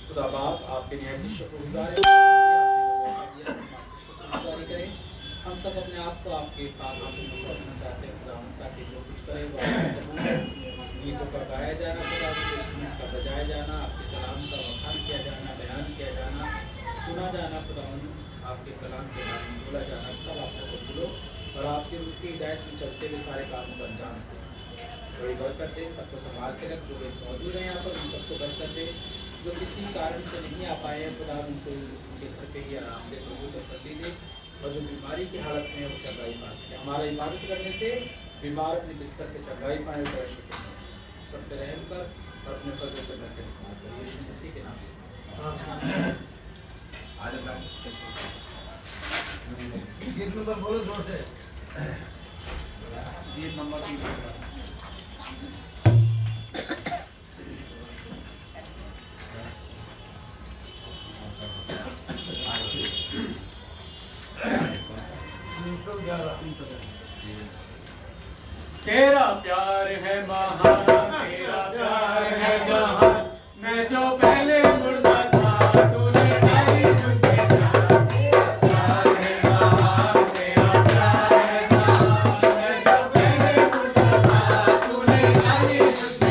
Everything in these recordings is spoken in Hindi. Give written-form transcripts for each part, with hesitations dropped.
तो अब आप आपके निहायत शुक्रगुजार हैं, शुक्रगुजारी करें। हम सब अपने आप को आपके पाक हाथों में सौंपना चाहते हैं खुदावंद, ताकि जो कुछ करे वो आपके कबूल हो। गीतों का गाया जाना, खुदावंद का बजाया जाना, आपके कलाम का वखान किया जाना, बयान किया जाना, सुना जाना, खुदावंद आपके कलाम के बारे में बोला जाना, सब आपको कबूल हो और आपके रूप की हिदायत में चलते हुए सारे कामों को अंजाम दे। बड़ी बरकत दे, सबको संभाल के रख। जो लोग मौजूद हैं यहाँ पर उन सबको बरकत दे। जो किसी कारण से नहीं आ पाए हैं खुदा उनको उनके घर पे ही आराम दे, प्रभु तसल्ली दे। और जो बीमारी की हालत में है वो चंगाई पा सके। हमारा इबादत करने से बीमार अपने बिस्तर पे चंगाई पाए, शुक्र सब पे रहम कर और अपने फजल से घर के इस्तेमाल कर, यीशु मसीह के नाम से। गीत नंबर बोलो जोर से। गीत नंबर 3। तेरा प्यार है महान, तेरा प्यार है जहान, मैं जो पहले मुर्दा था तूने ढाई मुझे जान। तेरा प्यार है महान, तेरा प्यार है जहान, मैं जो पहले मुर्दा था तूने ढाई मुझे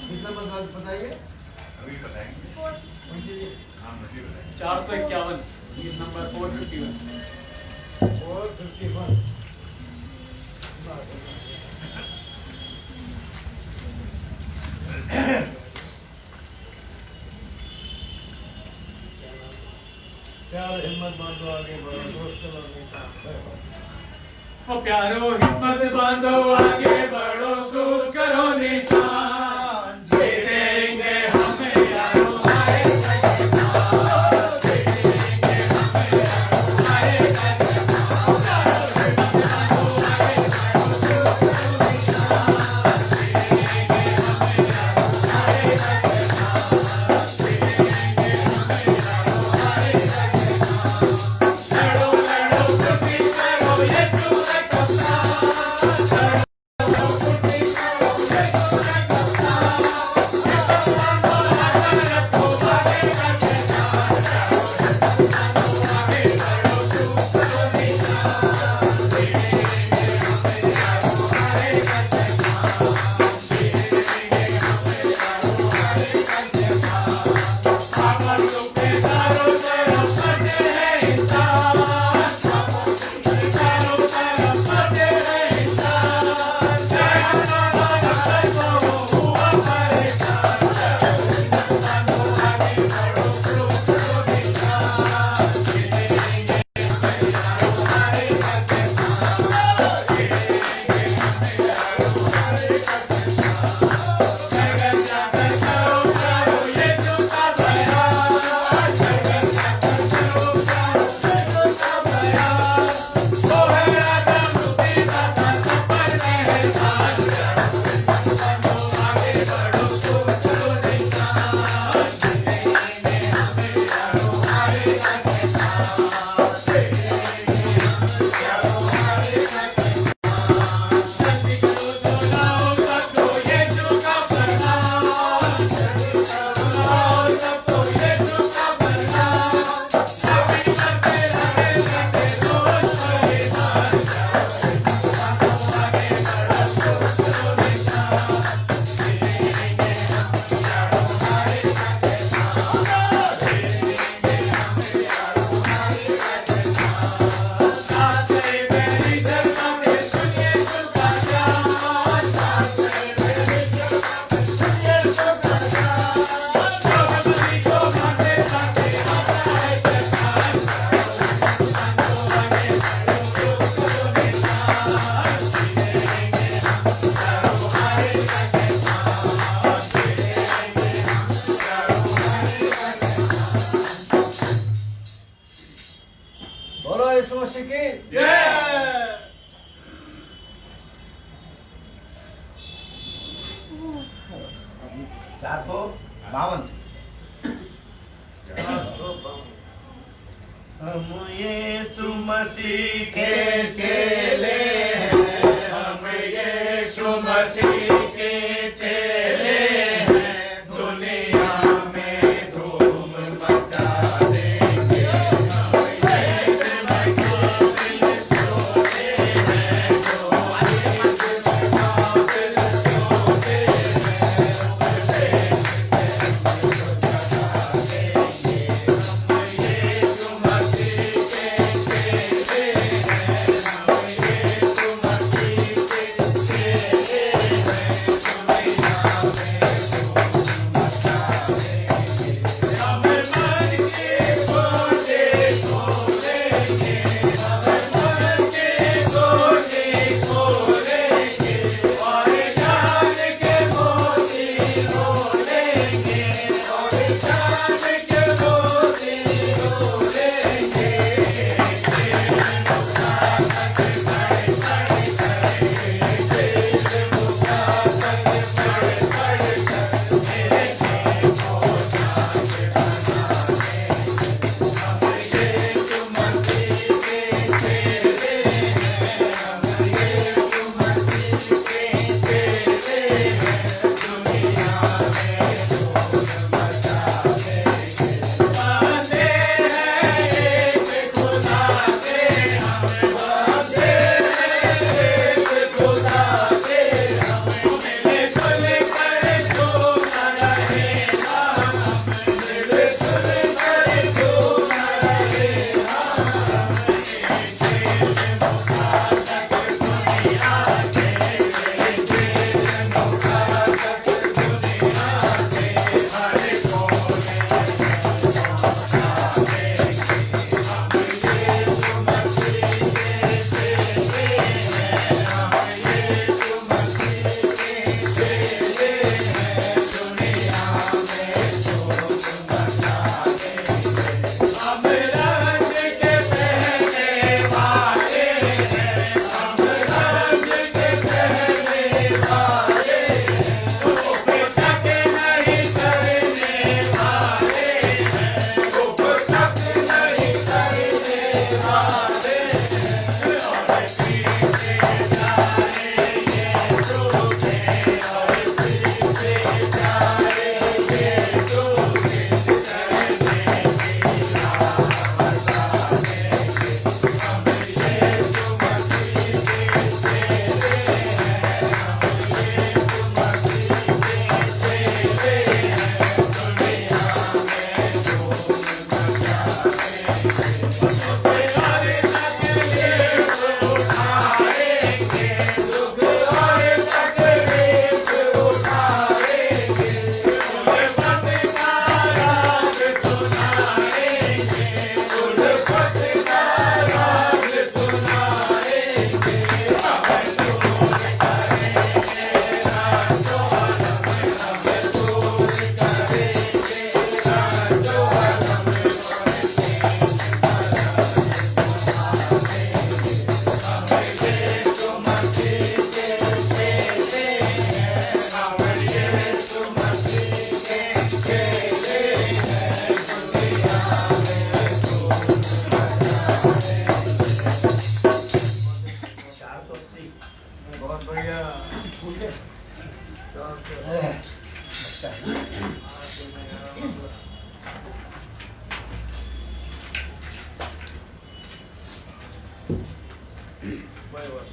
गीत नंबर बताइए। अभी बताएंगे। 451 गीत नंबर 451। 451 प्यार है हिम्मत बांधो आगे बढ़ो दोस्त करो नेता ओ प्यारो हिम्मत बांधो आगे बढ़ो क्रूज करो निशान जीतेंगे हम यारो हाय बोलो यीशु मसीह की जय 452 हम यीशु मसीह के चेले हैं हम यीशु मसीह के चेले हैं दुनिया में धूम मचा देंगे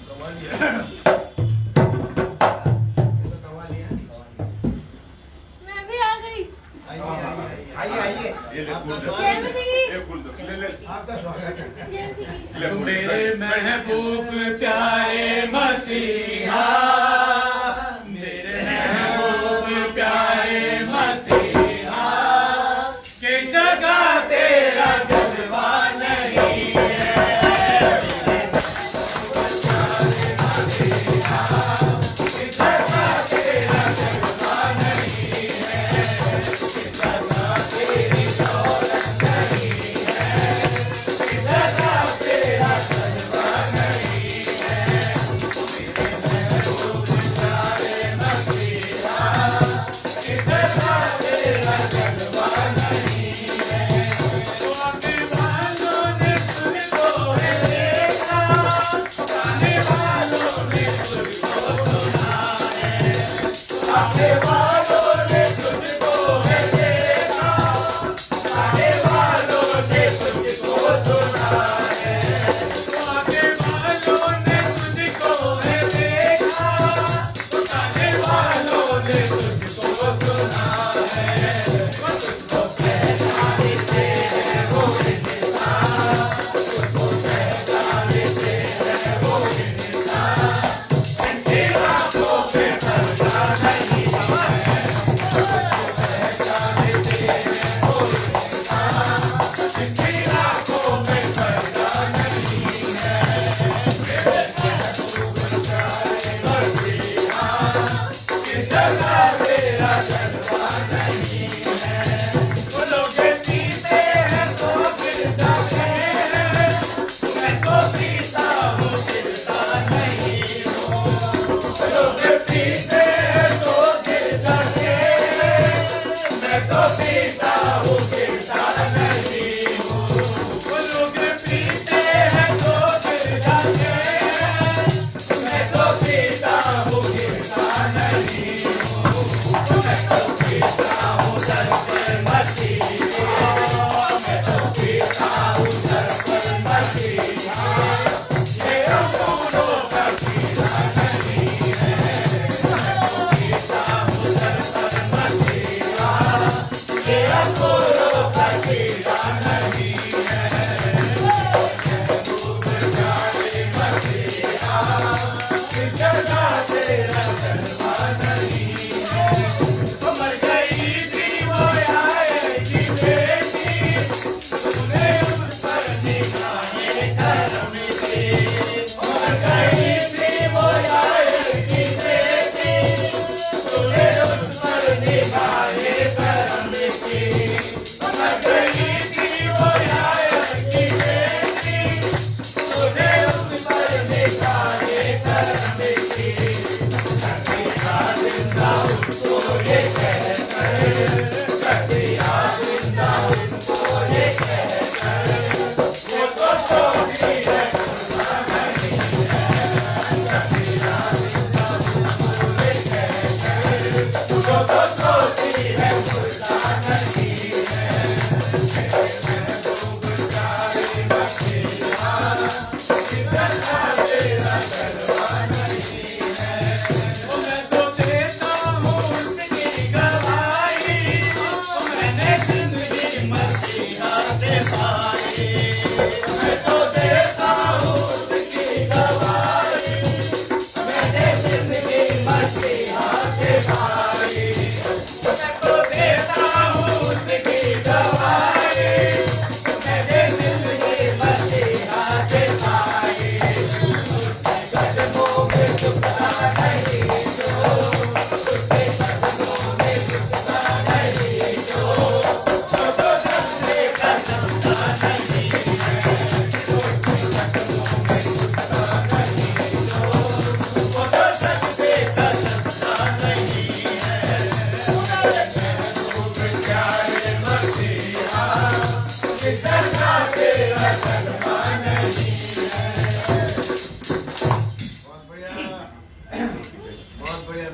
कवाली है। कवाली है। मैं भी आ गई। आइए। ये ले फूल दे। जय मसीह। ये फूल दे। ले ले। आपका स्वागत है। जय मसीह। ले फूल दे। मेरे महबूब प्यारे मसीहा, मेरे महबूब प्यारे मसीहा, के जगह तेरा जलवा नहीं है।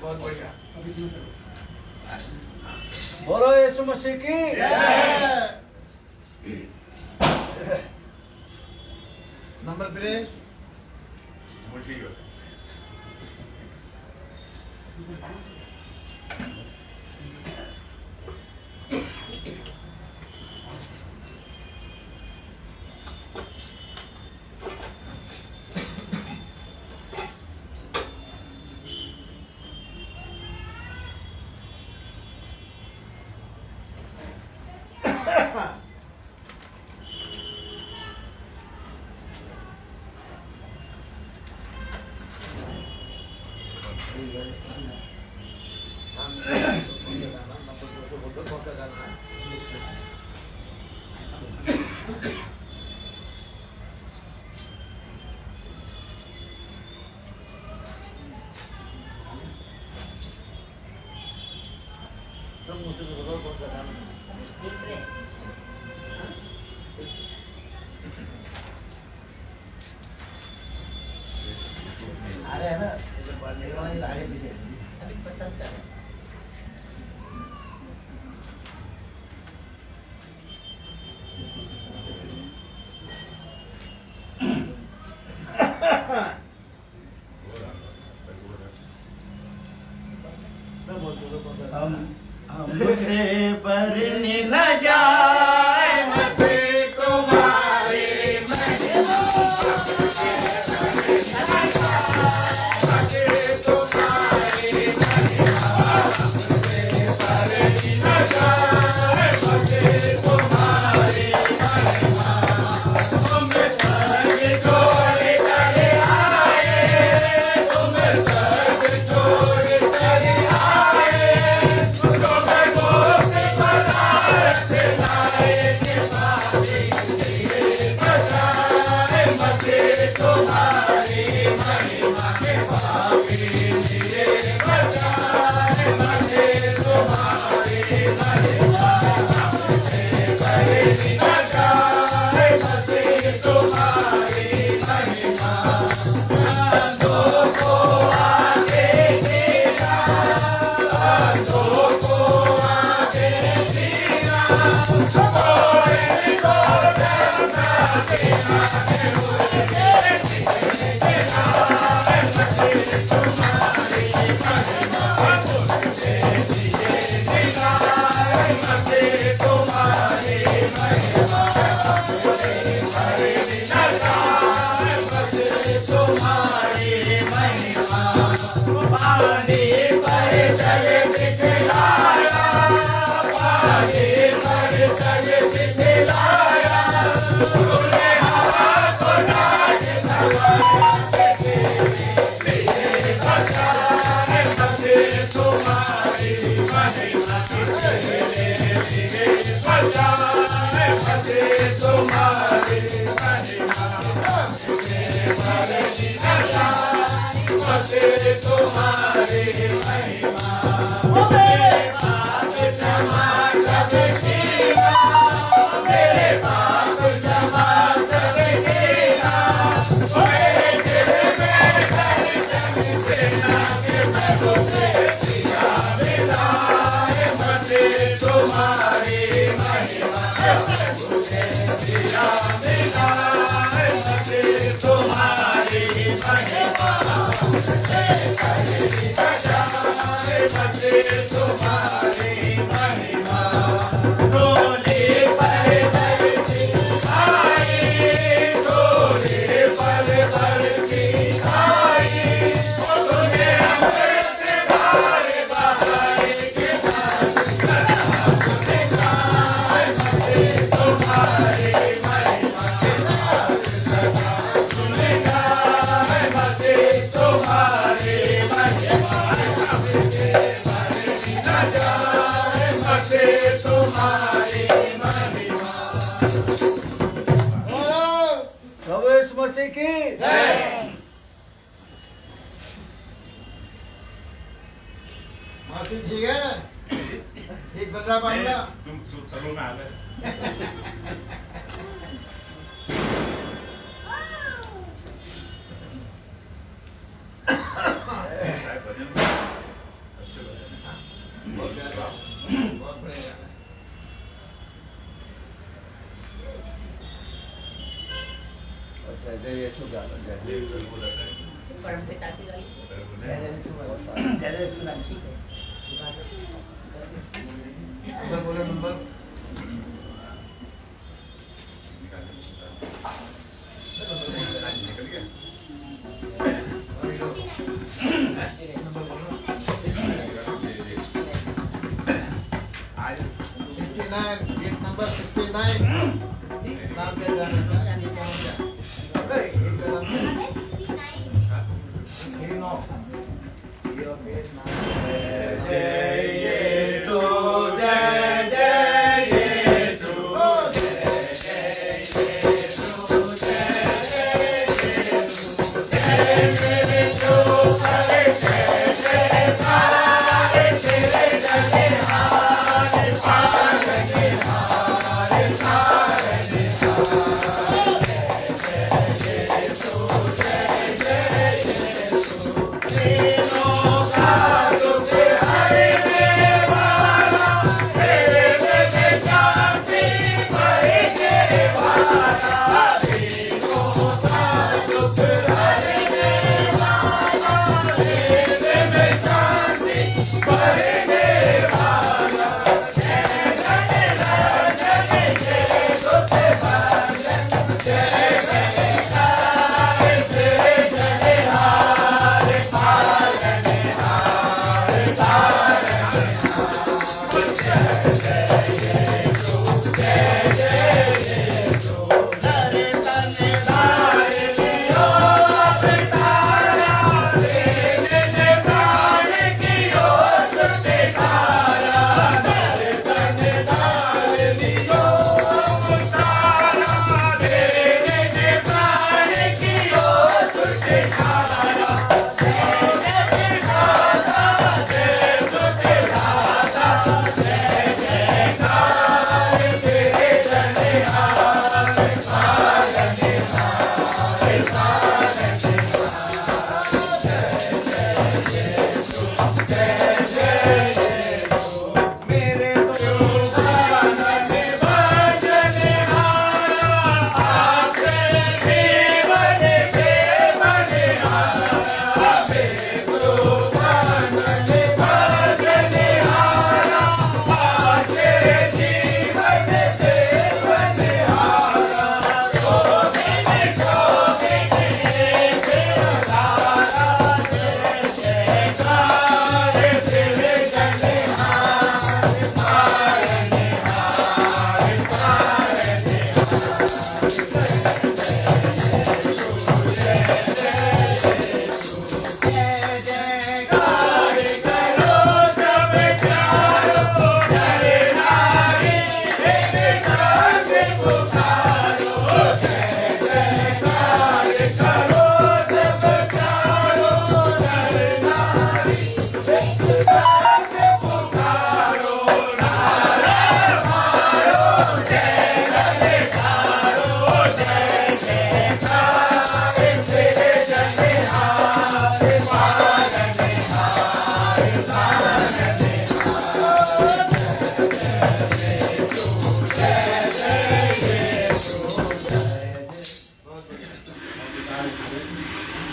बहुत बढ़िया। बोलो यीशु मसीह की ना नंबर प्लेट मुझे ही होता है। अरे है ना आगे पीछे अभी पसंद कर हमसे बरने न जाए मसे तुम्हारे प्रभु यीशु मसीह की मासी ठीक है एक बंदा पाऊंगा तुम सलों में आ गए। बहुत बढ़िया अच्छा जय यीशु का जय ये सब बोला था परम पिता की गली जय जय सुना ठीक है नंबर बोलो नंबर निकल गया आज 59 गेट नंबर 59 नाम क्या जाना है एक का नाम ये और गेट नाम जय यीशु जय जय यीशु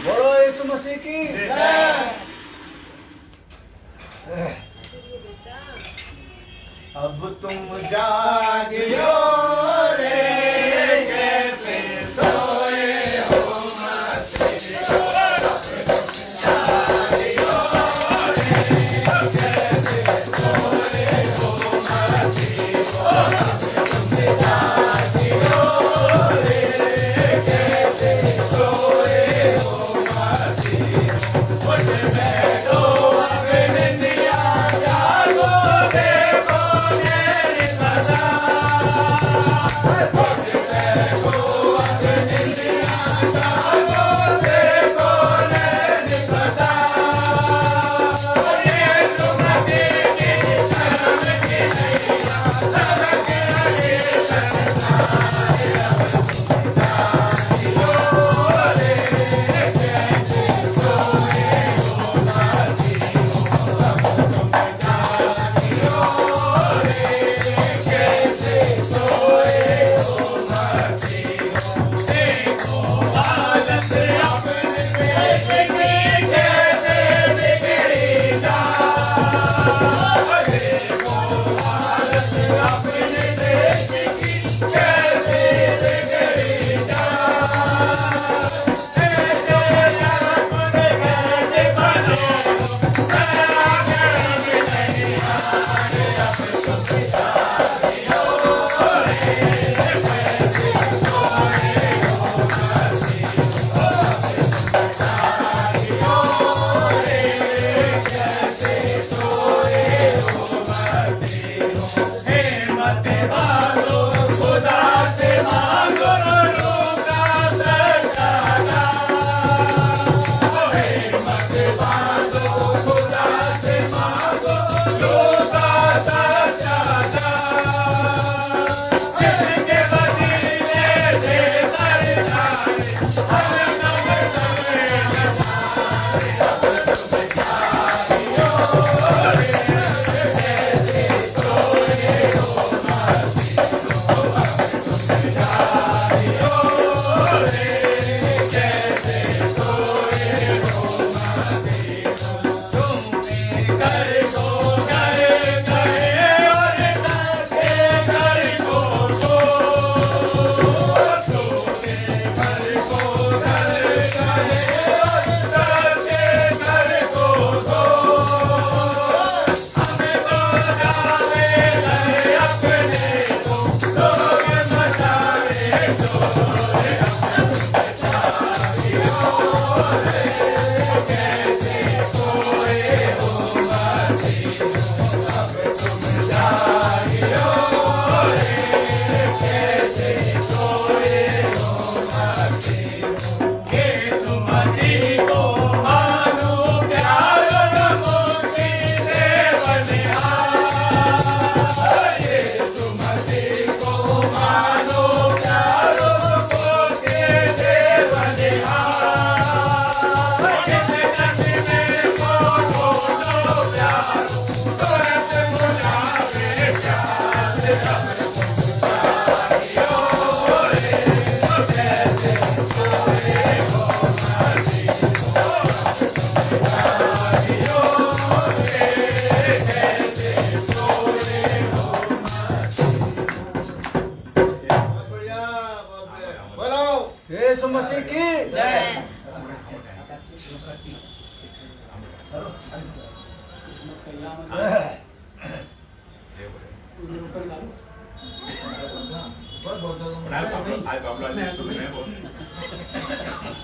बोलो यीशु मसीह की अब तुम जागियो रे कैसे सोए हो सदा यीशु मसीह की जय।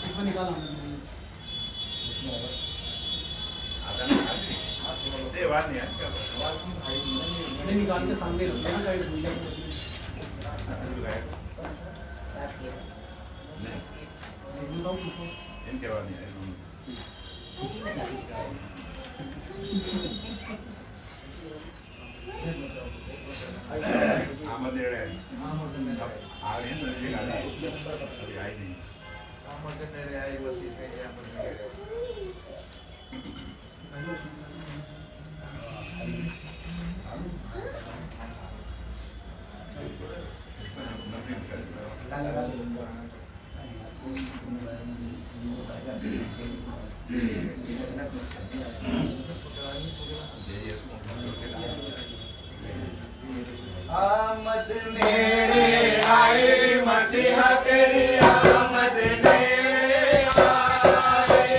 इसमें निकाला नहीं निकाल के सामने रखते हैं इनके बाद नहीं आमद दे रहे हैं आ रहे हैं तो ये गाड़ी अभी आई नहीं आमद नेड़े आई बस इसे यहाँ पर नेड़े आमद नेड़े आई मसीहा तेरी आमद नेड़े आई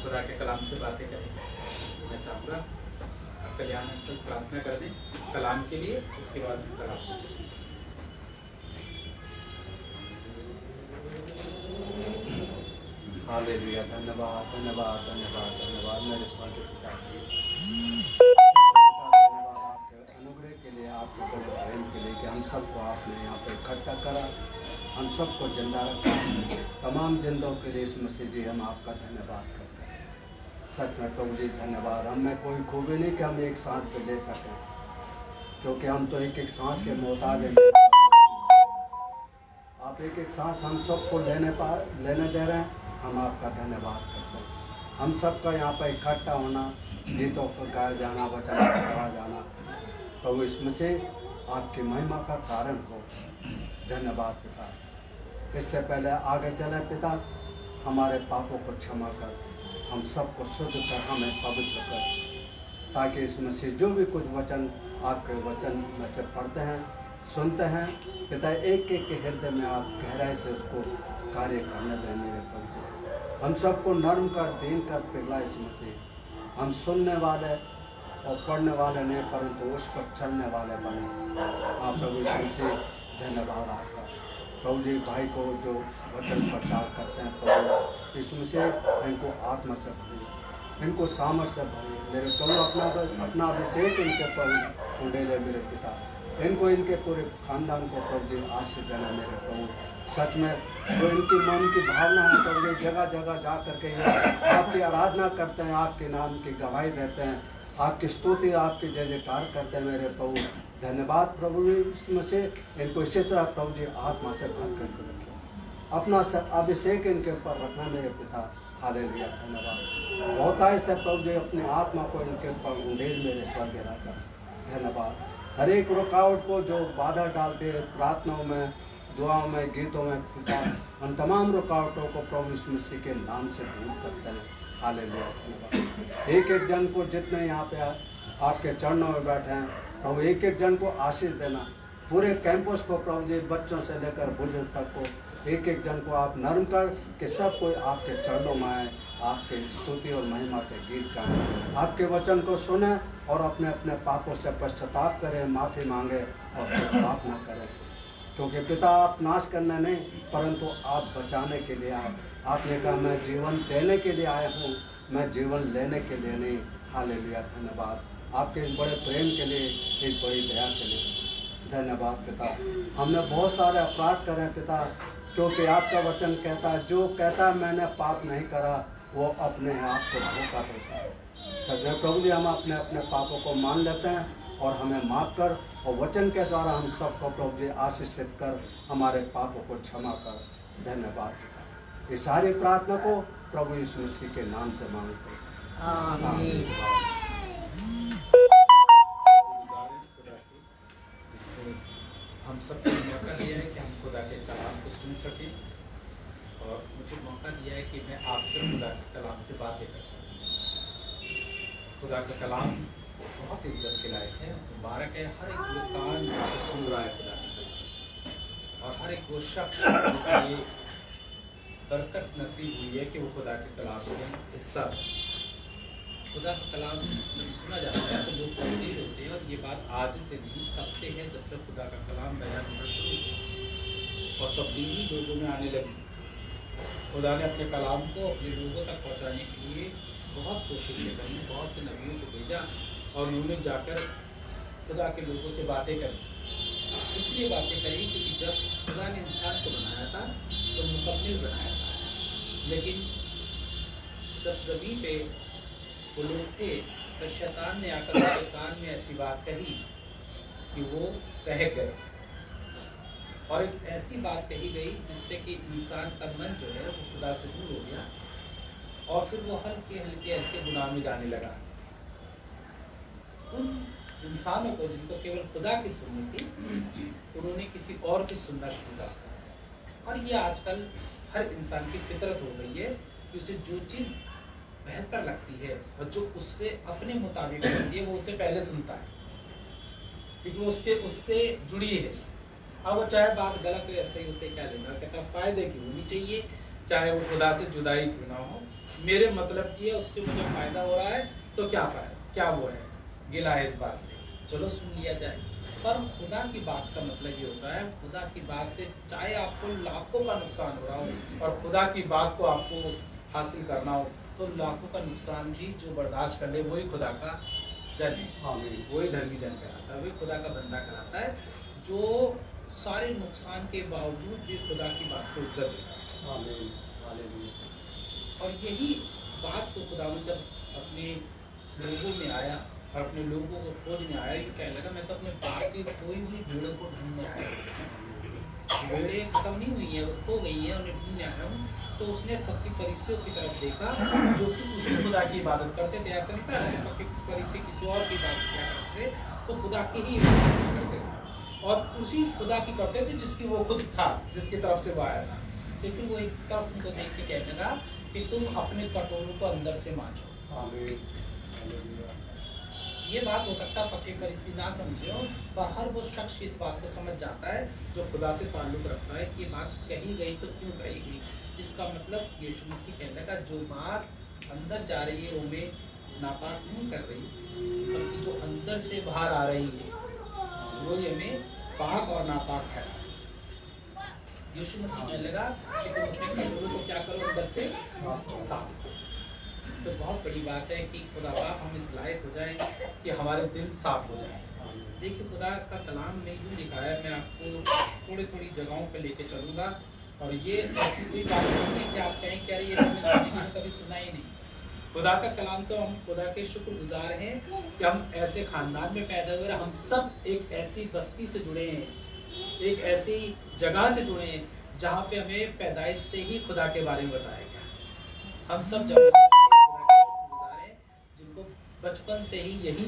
खुदा के कलाम से बातें करेंगे। मैं चाहूँगा आप कल्याण अंकल प्रार्थना कर दें कलाम के लिए, उसके बाद कलाम हो जाए। हालेलुया। धन्यवाद धन्यवाद धन्यवाद धन्यवाद मेरे स्वर्गीय पिता, धन्यवाद आपके अनुग्रह के लिए, आपके बड़े प्रेम के लिए कि हम सबको आपने यहाँ पर इकट्ठा करा, हम सबको जिंदा रखा। तमाम जिंदों के लिए इस मसीह जी हम आपका धन्यवाद करते हैं। सच में प्रभु जी धन्यवाद। हम में कोई खूबी नहीं कि हम एक सांस पे ले सकें, क्योंकि हम तो एक एक सांस के मोहताज हैं। आप एक एक सांस हम सबको लेने दे रहे हैं, हम आपका धन्यवाद करते हैं। हम सबका यहाँ पर इकट्ठा होना, गीतों को गाया जाना, वचन पढ़ा जाना, प्रभु इसमें से आपकी महिमा का कारण हो। धन्यवाद पिता। इससे पहले आगे चले पिता, हमारे पापों को क्षमा कर, हम सबको शुद्ध कर, हमें पवित्र कर, ताकि इसमें से जो भी कुछ वचन आपके वचन में से पढ़ते हैं, सुनते हैं पिता, एक एक के हृदय में आप गहराई से उसको कार्य करने दें मेरे प्रभु जी। हम सबको नर्म कर, दीन कर पिघला इसमें से। हम सुनने वाले और पढ़ने वाले नहीं, परंतु उस पर चलने वाले बने। आप प्रभु यीशु से धन्यवाद आपका। प्रभु जी भाई को जो वचन प्रचार करते हैं प्रभु यीशु से, इनको आत्मा से भरिए, इनको सामर्थ से भरिए मेरे प्रभु। अपना अभिषेक इनके पर उड़ेले मेरे पिता। इनको, इनके पूरे खानदान को प्रभु जी आशीष देना मेरे प्रभु। सच में जो इनकी मन की भावना है प्रभु जी, जगह जगह जा करके ये आपकी आराधना करते हैं, आपके नाम की गवाही देते हैं, आपकी स्तुति, आपकी जय जयकार करते हैं मेरे प्रभु। धन्यवाद प्रभु इसमें से। इनको इसी तरह प्रभु जी आत्मा से भर करके रखें, अपना अभिषेक इनके ऊपर रखना मेरे पिता। हालेलुया। धन्यवाद। बहुतायत से प्रभु जी अपनी आत्मा को इनके ऊपर उंडेल मेरे स्वर्गीय राजा। धन्यवाद। हर एक रुकावट को जो बाधा डालते हैं प्रार्थनाओं में, दुआओं में, गीतों में पिता, उन तमाम रुकावटों को प्रभु यीशु मसीह के नाम से दूर करते हैं। हालेलुया। धन्यवाद। एक एक जन को, जितने यहाँ पे आपके चरणों में बैठे हैं प्रभु, एक एक जन को आशीष देना। पूरे कैंपस को प्रभु जी, बच्चों से लेकर बुजुर्ग तक को, एक एक जन को आप नर्म कर कि सब कोई आपके चरणों में आए, आपके स्तुति और महिमा के गीत गाएं, आपके वचन को सुने और अपने अपने पापों से पश्चाताप करें, माफ़ी मांगे और पाप न करें। क्योंकि पिता आप नाश करना नहीं, परंतु आप बचाने के लिए आए। आपने कहा मैं जीवन देने के लिए आया हूँ, मैं जीवन लेने के लिए नहीं। हालेलुया। धन्यवाद आपके इस बड़े प्रेम के लिए, इस बड़ी दया के लिए। धन्यवाद पिता। हमने बहुत सारे अपराध करे पिता, क्योंकि आपका वचन कहता है, जो कहता है मैंने पाप नहीं करा वो अपने आप को धोखा देता है। सच्चे प्रभु जी, हम अपने अपने पापों को मान लेते हैं और हमें माफ कर, और वचन के द्वारा हम सबको प्रभु जी आशीषित कर, हमारे पापों को क्षमा कर। धन्यवाद। इस सारी प्रार्थना को प्रभु यीशु मसीह के नाम से मांगते हैं। आमीन। जिसने हम सबको मौका दिया है कि हम खुदा के कलाम को सुन सकें, और मुझे मौका दिया है कि मैं आपसे खुदा के कलाम से बातें कर सकूं। खुदा का कलाम बहुत इज्जत के लायक है। मुबारक है हर एक वो कान जो सुन रहा है खुदा के कलाम, और हर एक वो शख्स जिसे ये बरकत नसीब हुई है कि वो खुदा के कलाम में हिस्सा है। खुदा का कलाम जब सुना जाता है तो लोग तब्दील होते हैं, और ये बात आज से नहीं तब से है जब से खुदा का कलाम बयान होना शुरू हुआ, और तब्दीली लोगों में आने लगी। खुदा ने अपने कलाम को अपने लोगों तक पहुंचाने के लिए बहुत कोशिशें करी, बहुत से नबियों को भेजा, और उन्होंने जाकर खुदा के लोगों से बातें करी। इसलिए बातें करी क्योंकि जब खुदा ने इंसान को बनाया था तो मुकम्मिल बनाया था, लेकिन जब ज़मीन पे वो लोग थे तो शैतान ने आकर उनके कान में ऐसी बात कही कि वो रह गए, और एक ऐसी बात कही गई जिससे कि इंसान का मन जो है वो खुदा से दूर हो गया, और फिर वो हल्के हल्के गुनाह में जाने लगा। उन इंसानों को जिनको केवल खुदा की सुननी थी, उन्होंने किसी और की सुनना शुरू किया। और ये आजकल हर इंसान की फितरत हो गई है कि उसे जो चीज़ बेहतर लगती है और जो उससे अपने मुताबिक लगती है वो उसे पहले सुनता है, क्योंकि वो उससे जुड़ी है। अब वो चाहे बात गलत हो ऐसे ही उसे क्या लेना, कहता फायदे की होनी चाहिए, चाहे वो खुदा से जुदाई क्यों ना हो। मेरे मतलब की है, उससे मुझे फायदा हो रहा है तो क्या फायदा, क्या वो है, गिला है इस बात से, चलो सुन लिया जाए। पर खुदा की बात का मतलब ये होता है, खुदा की बात से चाहे आपको लाखों का नुकसान हो रहा हो और खुदा की बात को आपको हासिल करना हो, तो लाखों का नुकसान भी जो बर्दाश्त कर ले वही खुदा का जन है। वही धर्मी जन कहलाता है, वही खुदा का बंदा कहलाता है, जो सारे नुकसान के बावजूद भी खुदा की बात को इज्जत देता है। और यही बात को खुदा जब अपने लोगों में आया और अपने लोगों को खोजने आया, ये कहने लगा मैं तो अपने बाप की खोई हुई भेड़ों को ढूंढने आया हूँ। भेड़ें खत्म नहीं हुई हैं, वो खो गई हैं, उन्हें ढूंढने आया हूँ। तो उसने फकीर फरीसियों की तरफ देखा जो कि उसी खुदा की इबादत करते थे। ऐसा नहीं था फकीर फरीसी किसी और की बात किया करते, तो खुदा की ही इबादत करते थे, और उसी खुदा की करते थे जिसकी वो खुद था, जिसकी तरफ से वो आया था। लेकिन वो एक तरफ उनको देख के कहने लगा कि तुम अपने कटोरों को अंदर से मांझो। ये बात हो सकता है फकीर फरीसी ना समझे हो, पर हर वो शख्स इस बात को समझ जाता है जो खुदा से ताल्लुक रखता है कि ये बात कही गई तो क्यों कही गई। इसका मतलब यीशु मसीह कहने लगा जो बात अंदर जा रही है वो में नापाक नहीं कर रही, बल्कि जो अंदर से बाहर आ रही है वो ये में पाक और नापाक है। यीशु मसीह कहने लगा कि तुम अपने कटोरों को क्या करो, अंदर से साफ। तो बहुत बड़ी बात है कि खुदा हम इस लायक हो जाएं कि हमारे दिल साफ हो जाए। देखिए खुदा का कलाम में यूँ लिखा है, मैं आपको थोड़ी थोड़ी जगहों पे लेके चलूँगा, और ये ऐसी कोई बात नहीं है कि आप कहें क्या ये हमने ज़िंदगी में कभी सुना ही नहीं। खुदा का कलाम तो हम खुदा के शुक्रगुजार हैं कि हम ऐसे ख़ानदान में पैदा हुए, हम सब एक ऐसी बस्ती से जुड़े हैं, एक ऐसी जगह से जुड़े हैं जहाँ पे हमें पैदाइश से ही खुदा के बारे में बताया गया। हम सब जिनको बचपन से ही यही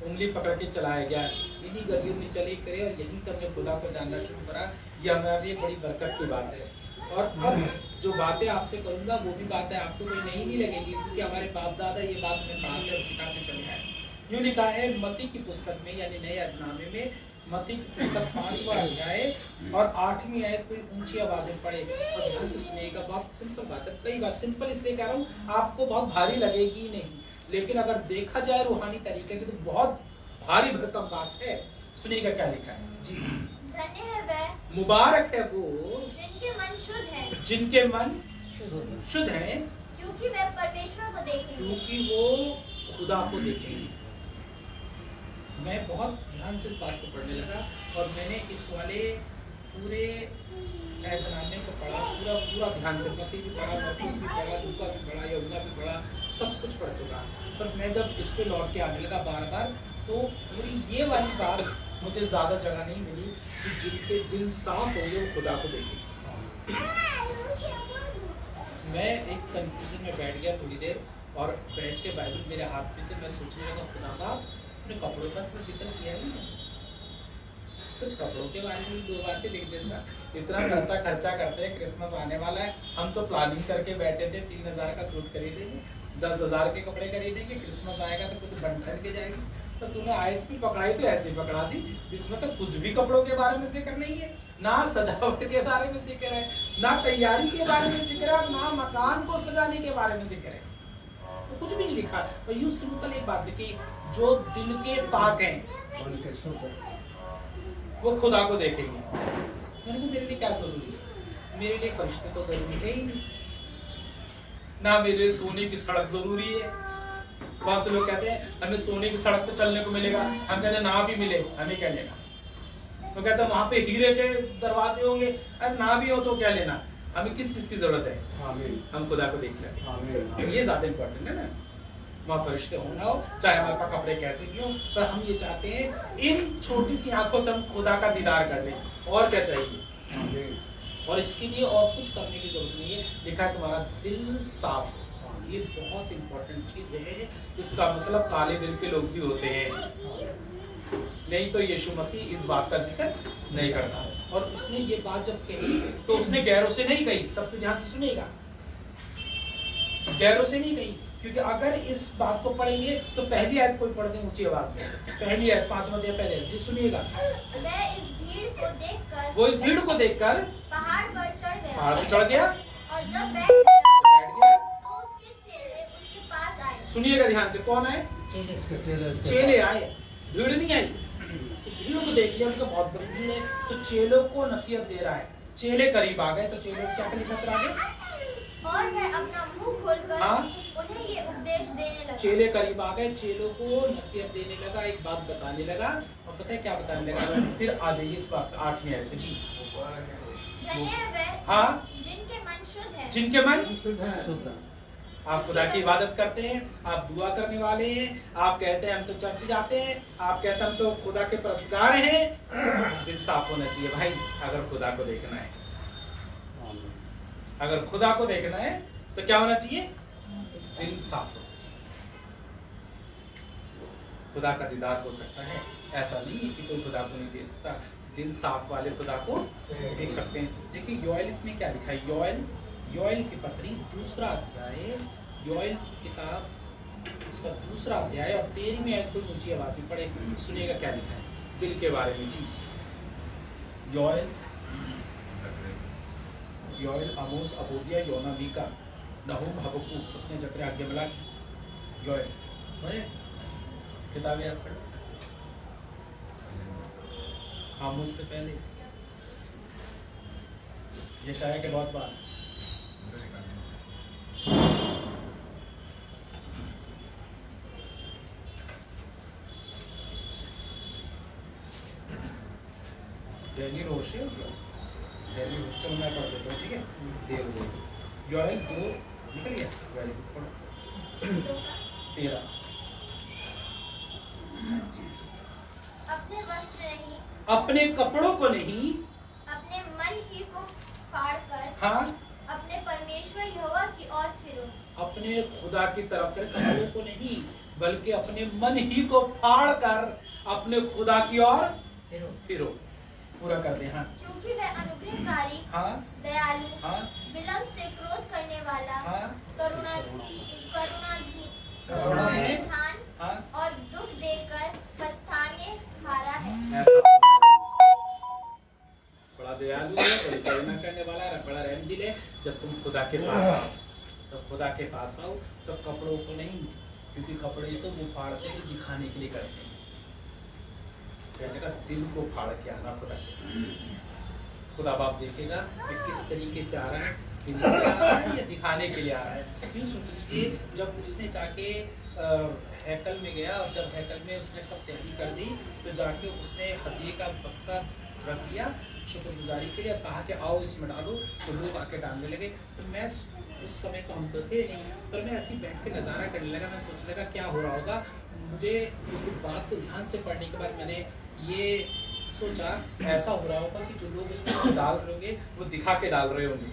उंगली पकड़ के चलाया गया, इन्हीं गलियों में चले फिरे और यहीं से हमने खुदा को जानना शुरू करा। ये हमारे लिए बड़ी बरकत की बात है। और अब जो बातें आपसे करूँगा वो भी बातें आपको कोई नई नहीं लगेगी, क्योंकि हमारे बाप दादा ये बात में पढ़ाते और सिखाते चले आए। यूँ लिखा है मत्ती की पुस्तक में, यानी नए अहदनामे में मत्ती की पुस्तक 5वां अध्याय और 8वीं आयत, कोई ऊंची आवाज़ में पढ़े और ध्यान से सुनिएगा। बहुत सिंपल बात है, कई बार सिंपल इसलिए कह रहा हूँ आपको बहुत भारी लगेगी नहीं, लेकिन अगर देखा जाए रूहानी तरीके से तो बहुत भारी भरकम बात है। सुनिएगा क्या लिखा है जी। धन्य है वह, मुबारक है वो जिनके मन शुद्ध है, जिनके मन शुद्ध हैं, क्योंकि वे परमेश्वर को देखेंगे, क्योंकि वो खुदा को देखेंगे। मैं बहुत ध्यान से इस बात को पढ़ने लगा और मैंने इस वाले पूरे ऐतनामे को पढ़ा, पूरा पूरा ध्यान से, पति भी पढ़ा, नफीस भी पढ़ा, दुका भी पढ़ा, यमुना भी पढ़ा, सब कुछ पढ़ चुका। पर मैं जब इस पे लौट के आने लगा बार बार, तो पूरी ये वाली बात मुझे ज़्यादा जगह नहीं मिली कि जिनके दिल साफ हो गए वो खुदा को देखें। मैं एक कंफ्यूजन में बैठ गया थोड़ी देर, और बैठ के बाइबल मेरे हाथ में थे, मैं सोचने लगा खुदा का अपने कपड़ों का तो जिक्र किया ही नहीं, कुछ कपड़ों के बारे में 2 बातें लिख देता। इतना पैसा खर्चा करते हैं, क्रिसमस आने वाला है, हम तो प्लानिंग करके बैठे थे 3000 का सूट खरीदेंगे, 10,000 के कपड़े खरीदेंगे, क्रिसमस आएगा तो कुछ बन ठन के जाएगी। तो तूने आयत भी पकड़ाई तो ऐसे पकड़ा दी, इसमें तो कुछ भी कपड़ों के बारे में जिक्र नहीं है, ना सजावट के बारे में जिक्र है, ना तैयारी के बारे में जिक्र है, ना मकान को सजाने के बारे में जिक्र है, तो कुछ भी नहीं लिखा। और यूं सिंपल एक बात लिखी, जो दिल के पाक हैं उनके सुख वो खुदा को देखेंगे। मैंने कहा मेरे लिए क्या जरूरी है, मेरे लिए फरिश्ते तो जरूरी है ही नहीं, ना मेरे लिए सोने की सड़क जरूरी है। बहुत से लोग कहते हैं हमें सोने की सड़क पे चलने को मिलेगा, हम कहते हैं ना भी मिले हमें क्या लेना। तो कहते हैं वहां पे हीरे के दरवाजे होंगे, अरे ना भी हो तो क्या लेना, हमें किस चीज की जरूरत है, आमीन हम खुदा को देख सकते हैं। आमीन ये ज्यादा इंपॉर्टेंट है ना, वहाँ फरिश्ते हो ना हो, चाहे हमारे पास कपड़े कैसे भी हो, पर हम ये चाहते हैं इन छोटी सी आंखों से हम खुदा का दीदार कर लें, और क्या चाहिए। आमीन और इसके लिए और कुछ करने की जरूरत नहीं है, लिखा है तुम्हारा दिल साफ हो, ये बहुत इंपॉर्टेंट चीज है। इसका मतलब काले दिल के लोग भी होते हैं, नहीं तो यीशु मसीह इस बात का जिक्र नहीं करता। और उसने ये बात जब कही तो उसने गैरों से नहीं कही, सबसे ध्यान से सुनिएगा, गैरों से नहीं कही, क्योंकि अगर इस बात को पढ़ेंगे तो पहली आयत कोई पढ़ दें ऊंची आवाज में, पहली आयत 5वां अध्याय पहले जी सुनिएगा। वह इस भीड़ को देखकर, वो इस भीड़ को देखकर पहाड़ पर चढ़ गया, पहाड़ पर चढ़ गया, और जब बैठ गया तो उसके चेले उसके पास आए। सुनिएगा ध्यान से, कौन आए, चेले आए, भीड़ नहीं आई। भीड़ को देख लिया तो बहुत बड़ी भीड़ है, तो चेलों को नसीहत दे रहा है। चेले करीब आ गए तो चेलों को क्या नसीहत आ गए, और वह अपना मुंह खोलकर हाँ? उन्हें ये उपदेश देने लगा। चेले करीब आ गए, चेलों को नसीहत देने लगा, एक बात बताने लगा, और पता है क्या बताने लगा, फिर आ जाइए इस बात 8वीं आयत जी। धन्य है वह हाँ? जिनके मन शुद्ध है, जिनके मन, शुद्ध आप खुदा की इबादत करते हैं, आप दुआ करने वाले हैं, आप कहते हैं हम तो चर्च जाते हैं, आप कहते हैं हम तो खुदा के परसगार हैं, दिल साफ होना चाहिए भाई। अगर खुदा को देखना है, अगर खुदा को देखना है तो क्या होना चाहिए, दिल साफ होना चाहिए। खुदा का दीदार हो सकता है, ऐसा नहीं है कि कोई खुदा को नहीं दे सकता, दिल साफ वाले खुदा को देख सकते हैं। देखिए योएल में क्या लिखा है, योएल की पत्री 2 अध्याय, योएल की किताब उसका 2 अध्याय और 13वीं आयत को ऊंची आवाज में पढ़े, सुनिएगा क्या लिखा है दिल के बारे में जी। योएल, आमोस, अबोदिया, योना, मीका, नहूम, हबक्कूक, सपने, जकरिया, आज्ञा, मलाकी, योएल, पढ़े किताबें आप पढ़ सकते। आमोस से पहले यशाया के बहुत बाद, डेली रोशे डेली चलो मैं पढ़ देता हूँ, ठीक है, देर हो गई। योएल 2 निकल गया, योएल पढ़ो 13। अपने वस्त्र नहीं, अपने कपड़ों को नहीं, अपने मन ही को फाड़कर हाँ, अपने परमेश्वर यहोवा की ओर फिरो। अपने खुदा की तरफ से कपड़ों को नहीं, बल्कि अपने मन ही को फाड़ कर अपने खुदा की ओर फिरो। पूरा कर दे, हाँ, क्योंकि वह अनुग्रहकारी, हाँ, दयालु, हाँ, विलंब से क्रोध करने वाला, हाँ, करुणानिधान हाँ, और दुख देकर पछताने हारा है। ऐसा बड़ा दयालु है, बड़ी करुणा करने वाला है, बड़ा रहमदिल है। जब तुम खुदा के पास आओ, तो खुदा के पास आओ तो कपड़ों को नहीं, क्योंकि कपड़े तो वो फाड़ते हैं दिखाने के लिए करते हैं, कहने का दिल को फाड़ के आना खुदा के पास। खुदा बाप देखेगा कि किस तरीके से आ रहा है, दिल से आ रहा है या दिखाने के लिए आ रहा है। क्यों सोच लीजिए, जब उसने जाके हैकल में गया और जब हैकल में उसने सब तैयारी कर दी, तो जाके उसने हदिये का बक्सा रख दिया, शुक्रगुजारी के लिए, कहा कि आओ इसमें डालो, तो लोग आके डालने लगे। तो मैं उस समय तो हम तो थे नहीं, पर मैं ऐसे बैठ के नज़ारा करने लगा। मैं सोचने लगा क्या हो रहा होगा। मुझे बात को ध्यान से पढ़ने के बाद मैंने ये सोचा ऐसा हो रहा होगा कि जो लोग उसमें डाल रहे होंगे वो दिखा के डाल रहे होंगे।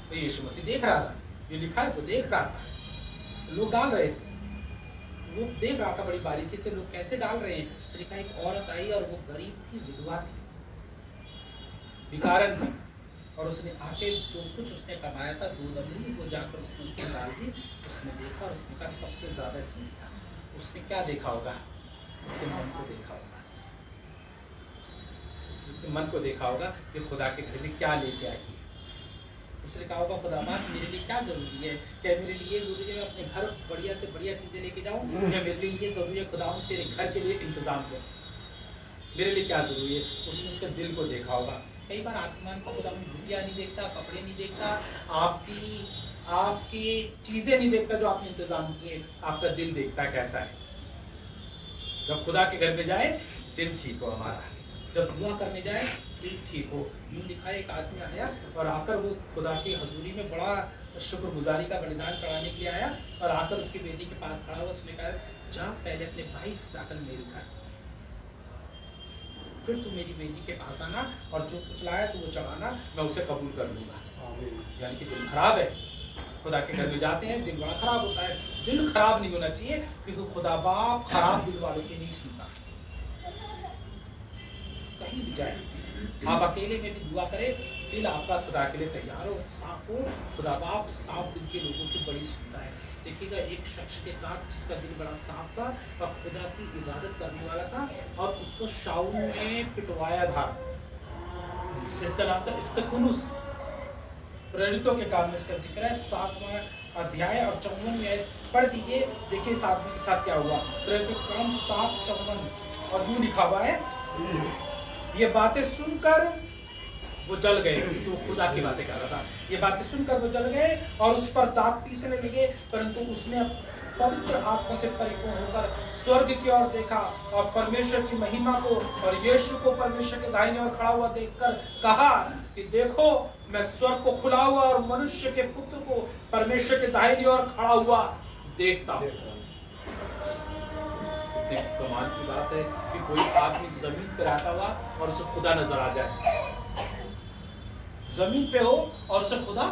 तो यीशु मसीह देख रहा था, ये लिखा है वो देख रहा था, लोग डाल रहे थे, वो देख रहा था बड़ी बारीकी से लोग कैसे डाल रहे हैं। तो लिखा एक औरत आई और वो गरीब थी, विधवा थी, भिखारन थी, और उसने आके जो कुछ उसने कमाया था 2 दमड़ी वो जाकर उसने उसमें डाल दी। उसने देखा और उसने कहा सबसे ज्यादा इसने लिखा। उसने क्या देखा होगा? उसके मन को देखा होगा, उसके मन को देखा होगा कि खुदा के घर में क्या लेके आई है। उसने कहा होगा खुदा बात मेरे लिए क्या जरूरी है? क्या मेरे लिए ये जरूरी है मैं अपने घर बढ़िया से बढ़िया चीजें लेके जाऊं, या मेरे लिए ये जरूरी है खुदा तेरे घर के लिए इंतजाम कर, मेरे लिए क्या जरूरी है? उसने उसके दिल को देखा होगा। कई बार आसमान का खुदा रुपया नहीं देखता, कपड़े नहीं देखता, आपकी चीजें नहीं देखता जो आपने इंतजाम किए, आपका दिल देखता कैसा है। जब खुदा के घर में जाए दिल ठीक हो हमारा, जब दुआ करने जाए दिल ठीक हो। यूं लिखा है एक आदमी आया और आकर वो खुदा की हजूरी में बड़ा शुक्रगुजारी का बलिदान चढ़ाने के लिए आया, और आकर उसकी बेटी के पास खड़ा हुआ। उसने कहा जा पहले अपने भाई से जाकर मेल कर, फिर तू मेरी बेटी के पास आना, और जो कुछ लाया तो वो चढ़ाना, मैं उसे कबूल कर लूंगा। यानी कि दिल खराब है, खुदा के घर में जाते हैं दिल बड़ा खराब होता है। दिल खराब नहीं होना चाहिए, क्योंकि खुदा बाप खराब दिल वालों की नहीं सुनता। कहीं भी जाए आप अकेले में भी दुआ करें, दिल आपका खुदा के लिए तैयार हो, साफ हो, खुदा बाप साफ दिल के लोगों की बड़ी सुनता है। देखिएगा एक शख्स के साथ जिसका दिल बड़ा साफ था और खुदा की इबादत करने वाला था, और उसको शाऊल ने पिटवाया था। इसका नाम था स्तिफनुस। प्रेरितों के काम में इसका जिक्र है 7वां अध्याय और 54 में पढ़ दीजिए, देखिए इस आदमी के साथ क्या हुआ। प्रेरितों के काम 7:54 और यूं लिखा हुआ है, ये बातें सुनकर वो जल गए, तो खुदा की बातें कर रहा था। ये बातें सुनकर वो जल गए और उस पर दांत पीसने लगे, परंतु उसने पवित्र आत्मा से परिपूर्ण होकर स्वर्ग की ओर देखा और परमेश्वर की महिमा को और यीशु को परमेश्वर के दाहिने ओर खड़ा हुआ देखकर कहा कि देखो मैं स्वर्ग को खुला हुआ और मनुष्य के पुत्र को परमेश्वर के दाहिने ओर खड़ा हुआ देखता हूं। कमाल की बात है कि कोई आदमी जमीन पर रहता हुआ और उसे खुदा नजर आ जाए, जमीन पे हो और उसे खुदा,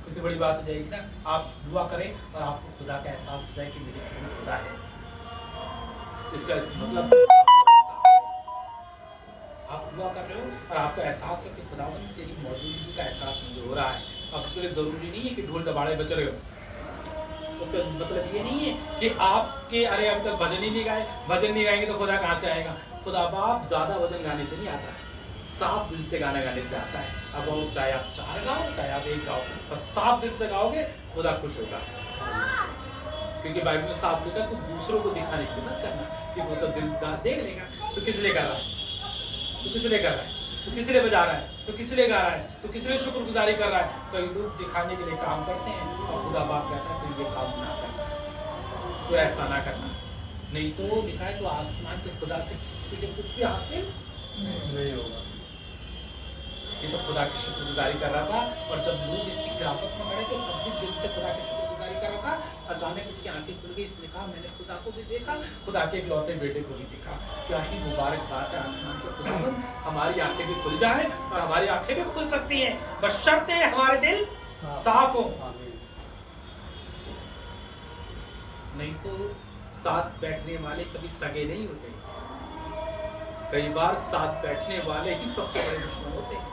कितनी बड़ी बात हो जाएगी ना। आप दुआ करें और आपको खुदा का एहसास हो जाए कि मेरे घर में खुदा है। इसका मतलब आप दुआ कर रहे हो और आपको एहसास है कि खुदावंद तेरी मौजूदगी का एहसास मुझे हो रहा है। अब इसके लिए जरूरी नहीं है कि ढोल दबाड़े बज रहे हो, उसका मतलब ये नहीं है कि आपके अरे अब तक भजन ही नहीं गाए, भजन नहीं गाएंगे तो खुदा कहाँ से आएगा। खुदा बाप ज्यादा भजन गाने से नहीं आता है, साफ दिल से गाना गाने से आता है। अब वो चाहे आप 4 गाओ चाहे आप 1 गाओ, पर साफ दिल से गाओगे खुदा खुश होगा। क्योंकि बाइबल में साफ लिखा तो दूसरों को दिखाने की मत करना कि वो तो दिल देख लेगा। तो किस लिए कर रहा है, तो किस लिए कर रहा है, तो किस लिए बजा रहा है, तो किस लिए गा रहा है, तो किस लिए शुक्रगुजारी कर रहा है। कई लोग दिखाने के लिए काम करते हैं और खुदा बाप कहता है तो ये काम ना करना, तो ऐसा ना करना, नहीं तो दिखाए तो आसमान के खुदा से तुझे कुछ भी हासिल नहीं होगा। ये तो खुदा की शुक्रगुजारी कर रहा था, और जब लोग इसकी खिलाफत में खड़े थे तब भी दिल से खुदा की शुक्रगुजारी कर रहा था। अचानक इसकी आंखें खुल गई, इसने कहा मैंने खुदा को भी देखा, खुदा के इकलौते बेटे को भी देखा। क्या ही मुबारक बात है आसमान के खुदावंद, हमारी आंखें भी खुल जाए और हमारी आंखें भी खुल सकती हैं, बशर्ते हमारे दिल साफ हो। नहीं तो साथ बैठने वाले कभी सगे नहीं होते, कई बार साथ बैठने वाले ही सबसे बड़े दुश्मन होते हैं।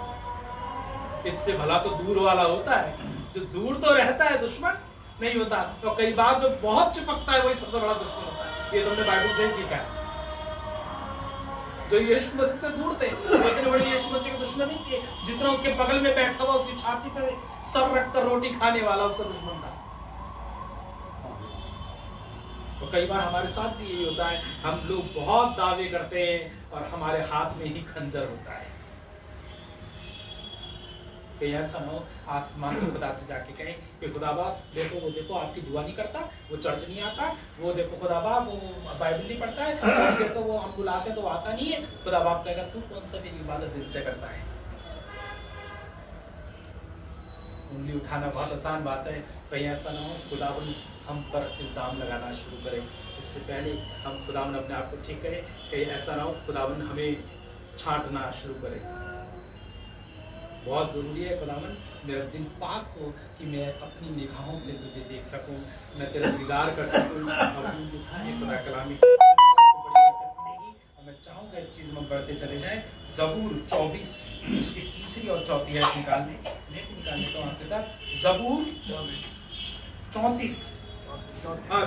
इससे भला तो दूर वाला होता है, जो दूर तो रहता है दुश्मन नहीं होता, तो कई बार जो बहुत चिपकता है वही सबसे बड़ा दुश्मन होता है। ये तुमने बाइबल से ही सीखा है। जो यीशु मसीह से दूर थे इतने बड़े यीशु मसीह के दुश्मन नहीं थे, जितना उसके बगल में बैठा हुआ उसकी छाती पे सर रखकर रोटी खाने वाला उसका दुश्मन था। तो कई बार हमारे साथ भी यही होता है, हम लोग बहुत दावे करते हैं और हमारे हाथ में ही खंजर होता है। कहीं ऐसा ना हो आसमान के खुदा से जाके कहें कि खुदा बाप देखो वो देखो आपकी दुआ नहीं करता, वो चर्च नहीं आता, वो देखो खुदा बाप वो बाइबल नहीं पढ़ता है, वो देखो वो हम बुलाते तो आता नहीं है। खुदा बाप कहेगा तू कौन सा मेरी इबादत दिल से करता है। उंगली उठाना बहुत आसान बात है, कहीं ऐसा ना हो खुदावन हम पर इल्ज़ाम लगाना शुरू करें। इससे पहले हम खुदावन अपने आप को ठीक करें, कहीं ऐसा ना हो खुदावन हमें छांटना शुरू करें। बहुत ज़रूरी है खुदावन मेरा दिल पाक हो कि मैं अपनी निगाहों से तुझे देख सकूं, मैं तेरा दीदार कर सकूं। और लिखा है खुदा कलाम में और मैं चाहूँगा इस चीज़ में बढ़ते चले जाएं। ज़बूर 24 उसकी तीसरी और चौथी आयत निकालने मैं भी निकाल लेता हूँ आपके साथ। ज़बूर 34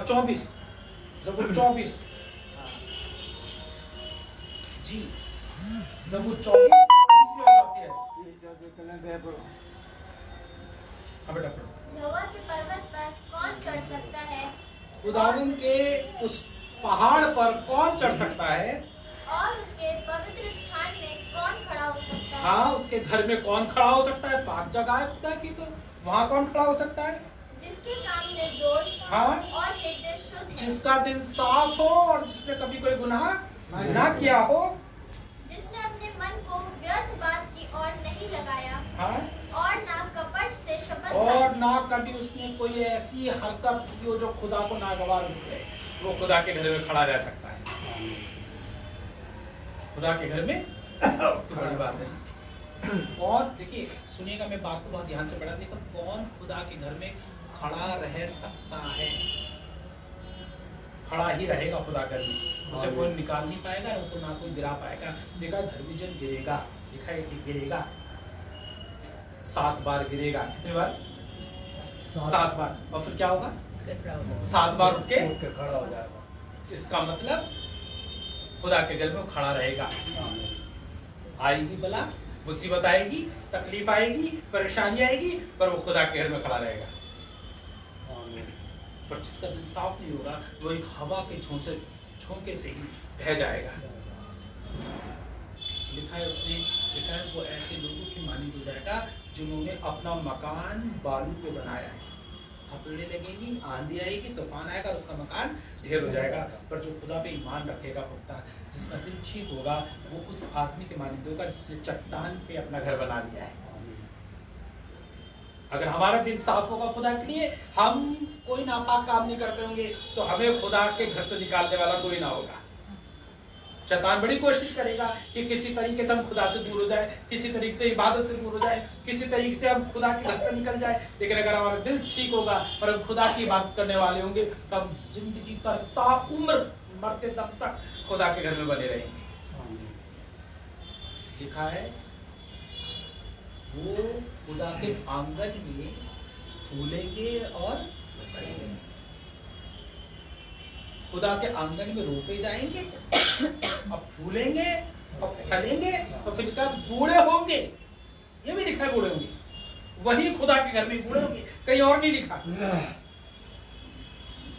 24 ज़बूर 24 जी ज़बूर 24 तीसरी और चौथी आयत। हाँ बेटा पढ़ो। यहोवा के पर्वत पर कौन चढ़ सकता है? खुदावन के उस पहाड़ पर कौन चढ़ सकता है? और उसके पवित्र स्थान में कौन खड़ा हो सकता है? हाँ उसके घर में कौन खड़ा हो सकता है? पाक जगह है खुदा की, तो वहाँ कौन खड़ा हो सकता है? जिसके काम निर्दोष हाँ? और हृदय शुद्ध है, जिसका दिल साफ हो और जिसने कभी कोई गुनाह ना किया हो। जिसने अपने मन को व्यर्थ बात की ओर नहीं लगाया हाँ? और ना कपट से शपथ और खाई। ना कभी उसने कोई ऐसी हरकत की हो जो खुदा को नागवार से, वो खुदा के घर में खड़ा रह सकता है। खुदा के घर में तो बड़ी बात है। और देखिए सुनिएगा, मैं बात को बहुत ध्यान से पढ़ा, देखो कौन खुदा के घर में खड़ा रह सकता है? खड़ा ही रहेगा खुदा घर में, उसे कोई निकाल नहीं पाएगा, उनको ना कोई गिरा पाएगा। देखा धर्मी जन गिरेगा, लिखा है कि गिरेगा 7 बार गिरेगा। कितने बार? 7 बार। और फिर क्या होगा? 7 बार उठ के खड़ा हो जाएगा। इसका मतलब खुदा के घर में वो खड़ा रहेगा। आएगी बला, मुसीबत आएगी, तकलीफ आएगी, परेशानी आएगी, पर वो खुदा के घर में खड़ा रहेगा। पर जिसका दिल साफ नहीं होगा वो एक हवा के झोंके से ही बह जाएगा। लिखा है उसने, लिखा है वो ऐसे लोगों की मानी हो जाएगा जिन्होंने अपना मकान बालू पे बनाया है। थपेड़े लगेंगी, आंधी आएगी, तूफान आएगा और उसका मकान ढेर हो जाएगा। पर जो खुदा पे ईमान रखेगा पुख्ता, जिसका दिल ठीक होगा, वो उस आदमी के मानिंद होगा जिसने चट्टान पे अपना घर बना लिया है। अगर हमारा दिल साफ होगा खुदा के लिए, हम कोई नापाक काम नहीं करते होंगे, तो हमें खुदा के घर से निकालने वाला कोई ना होगा। शैतान बड़ी कोशिश करेगा कि किसी तरीके से हम खुदा से दूर हो जाए, किसी तरीके से इबादत से दूर हो जाए, किसी तरीके से हम खुदा के घर से निकल जाए। लेकिन अगर हमारा दिल ठीक होगा और हम खुदा की इबादत करने वाले होंगे, तब जिंदगी पर ताउम्र मरते दम तक खुदा के घर में बने रहेंगे। लिखा है वो खुदा के आंगन में फूलेंगे और फलेंगे। खुदा के आंगन में रोपे जाएंगे, अब फूलेंगे और फलेंगे, और फिर लिखा बूढ़े होंगे। ये भी लिखा है बूढ़े होंगे, वही खुदा के घर में बूढ़े होंगे, कहीं और नहीं लिखा।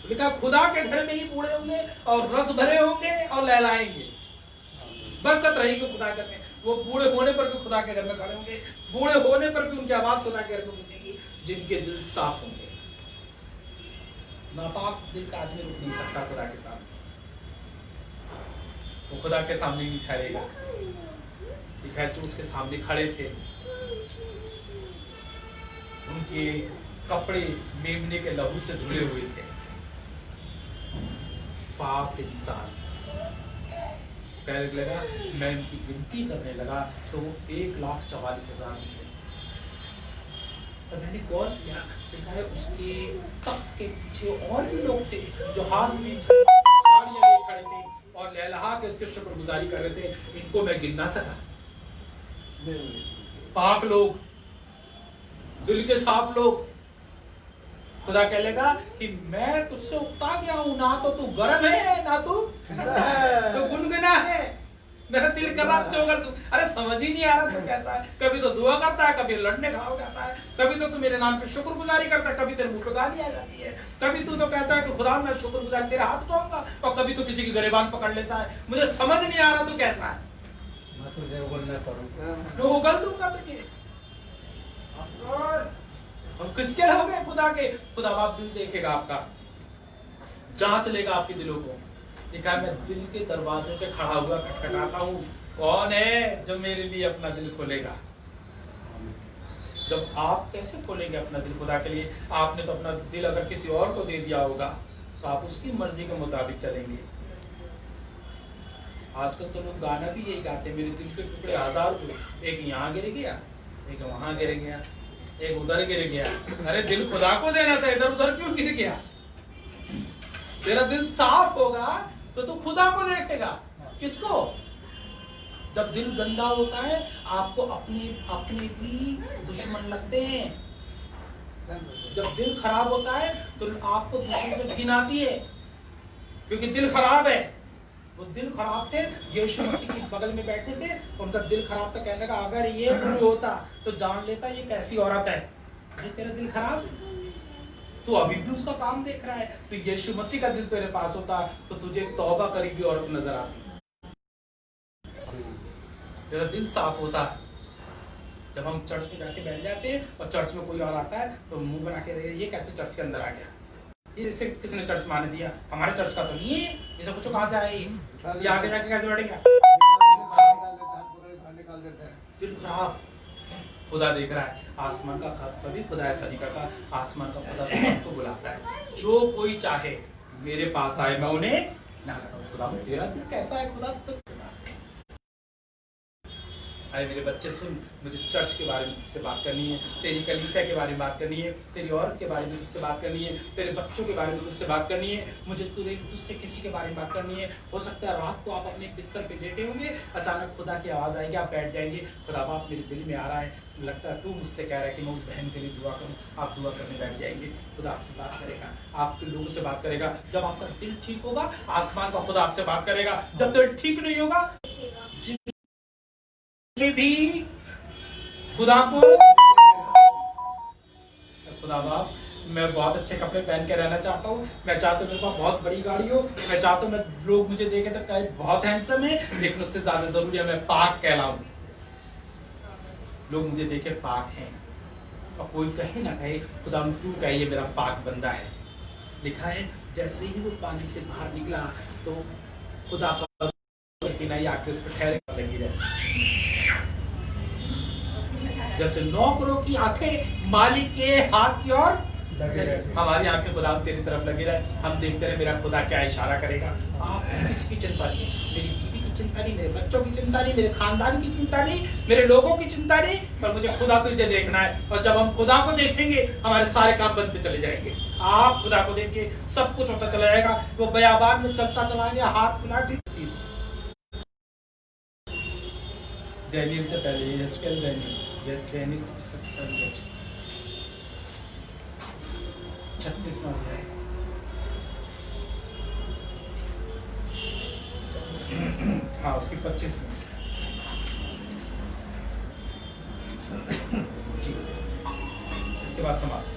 लिखा खुदा के घर में ही बूढ़े होंगे और रस भरे होंगे और लहलाएंगे। बरकत रहेगी खुदा के घर में। वो बूढ़े होने पर भी खुदा के घर में खड़े होंगे, बूढ़े होने पर भी उनकी आवाज खुदा के घर में गूंजेगी, जिनके दिल साफ होंगे। नापाक दिल का आदमी रुक नहीं सकता खुदा के सामने, वो खुदा के सामने नहीं ठहरेगा। लिखा है जो उसके सामने खड़े थे उनके कपड़े मेमने के लहू से धुले हुए थे। पाप इंसान कहने लगा, मैं इनकी गिनती करने लगा तो वो 1,44,000 थे। मैंने गौर किया, देखा है उसके तख्त के पीछे और भी लोग थे जो हाथ में झाड़ियां लिए खड़े थे और लहलहा के उसके शुक्रगुजारी कर रहे थे। इनको मैं गिन ना सका। पाक लोग, दिल के साफ लोग। खुदा कह लेगा कि मैं तुझसे उकता गया हूं, ना तो तू गर्म है ना तू तो गुनगुना है। मेरा दिल कर रहा तुझे तू, अरे समझ ही नहीं आ रहा तू कहता है। कभी तो दुआ करता है, कभी लड़ने खाओ कहता है, कभी तो तू मेरे नाम पे शुक्रगुजारी करता है, कभी तेरे मुंह पे गाली आ जाती है, कभी तू तो कहता है कि खुदा मैं शुक्रगुजारी तेरे हाथ उठाऊंगा, और कभी तो किसी की गरेबान पकड़ लेता है। मुझे समझ नहीं आ रहा तू कैसा है। मैं तुझे उगलने करूंगा, मैं उगल दूंगा तुझे। हम किसके हो गए? खुदा के। खुदा बाप दिल देखेगा आपका, जांच लेगा आपके दिलों को। देखा मैं दिल के दरवाजे पे खड़ा हुआ खटखटाता हूँ, कौन है जो मेरे लिए अपना दिल खोलेगा? जब आप कैसे खोलेंगे अपना दिल खुदा के लिए? आपने तो अपना दिल अगर किसी और को दे दिया होगा तो आप उसकी मर्जी के मुताबिक चलेंगे। आजकल तो लोग गाना भी यही गाते हैं, मेरे दिल के टुकड़े हजार हुए, एक यहाँ गिर गया, एक वहां गिर गया, एक उधर गिर गया। अरे दिल खुदा को देना था, इधर उधर क्यों गिर गया? तेरा दिल साफ होगा तो तू खुदा को देखेगा। किसको? जब दिल गंदा होता है आपको अपने भी दुश्मन लगते हैं। जब दिल खराब होता है तो आपको दूसरों से घिन आती है, क्योंकि दिल खराब है। वो दिल खराब थे, यीशु मसीह के बगल में बैठे थे, उनका दिल खराब था। कहने लगा अगर ये गुरु होता तो जान लेता ये कैसी औरत है। ये तेरा दिल खराब है, तू अभी भी उसका काम देख रहा है। तो यीशु मसीह का दिल तेरे पास होता तो तुझे तौबा करी हुई औरत नजर आती। तेरा दिल साफ होता। जब हम चर्च में जाके बैठ जाते हैं और चर्च में कोई और आता है तो मुंह बना के ये कैसे चर्च के अंदर आ गया, इसे किसने चर्च में आने दिया? हमारे चर्च का तो नहीं है, ये सब कुछ कहां से आए? ये आगे जाके कैसे बैठेगा? दिल खराब। खुदा देख रहा है। आसमान का कभी खुदा ऐसा नहीं करता। आसमान का खुदा तो सबको बुलाता है। जो कोई चाहे मेरे पास आए, मैं उन्हें ना लगाऊं। खुदा तेरा दिल कैसा है? खुदा तो अरे मेरे बच्चे सुन, मुझे चर्च के बारे में तुझसे बात करनी है, तेरी कलीसिया के बारे में बात करनी है, तेरी औरत के बारे में तुझसे बात करनी है, तेरे बच्चों के बारे में तुझसे बात करनी है। मुझे तुझसे किसी के बारे में बात करनी है। हो सकता है रात को आप अपने बिस्तर पे लेटे होंगे, अचानक खुदा की आवाज़ आएगी, आप बैठ जाएंगे। खुदा बाप मेरे दिल में आ रहा है, लगता है तू मुझसे कह रहा है कि मैं उस बहन के लिए दुआ करूँ। आप दुआ करने बैठ जाएंगे। खुदा आपसे बात करेगा, आपके लोगों से बात करेगा। जब आपका दिल ठीक होगा आसमान का खुदा आपसे बात करेगा। जब दिल ठीक नहीं होगा भी खुदा को, खुदा बाप मैं बहुत अच्छे कपड़े पहन के रहना चाहता हूँ, मैं चाहता हूँ मेरे पास बहुत बड़ी गाड़ी हो, मैं चाहता हूँ मैं लोग मुझे देखे तो कहे बहुत हैंडसम है, लेकिन उससे ज्यादा जरूरी है मैं पाक कहलाऊं। लोग मुझे देखे पाक हैं और कोई कहे ना कहे खुदा तू कहे ये मेरा पाक बंदा है। लिखा है जैसे ही वो पानी से बाहर निकला तो खुदा आके उस पर ठहर लगी रहे। जैसे नौकरों की आंखें मालिक के हाथ की ओर, हमारी आंखें खुदा तेरी तरफ लगी रहे। हम देखते रहे मेरा खुदा क्या इशारा करेगा। आप किसी की चिंता नहीं, मेरी बीवी की चिंता नहीं, मेरे बच्चों की चिंता नहीं, मेरे खानदान की चिंता नहीं, मेरे लोगों की चिंता नहीं, पर मुझे खुदा तुझे देखना है। और जब हम खुदा को देखेंगे हमारे सारे काम बनते चले जाएंगे। आप खुदा को देख के सब कुछ होता चला जाएगा। वो बयाबान में चलता चला गया, हाथ मिला। डैनियल से पहले ये दैनिक 36वां अध्याय। हाँ उसकी 25 में इसके बाद समाप्त।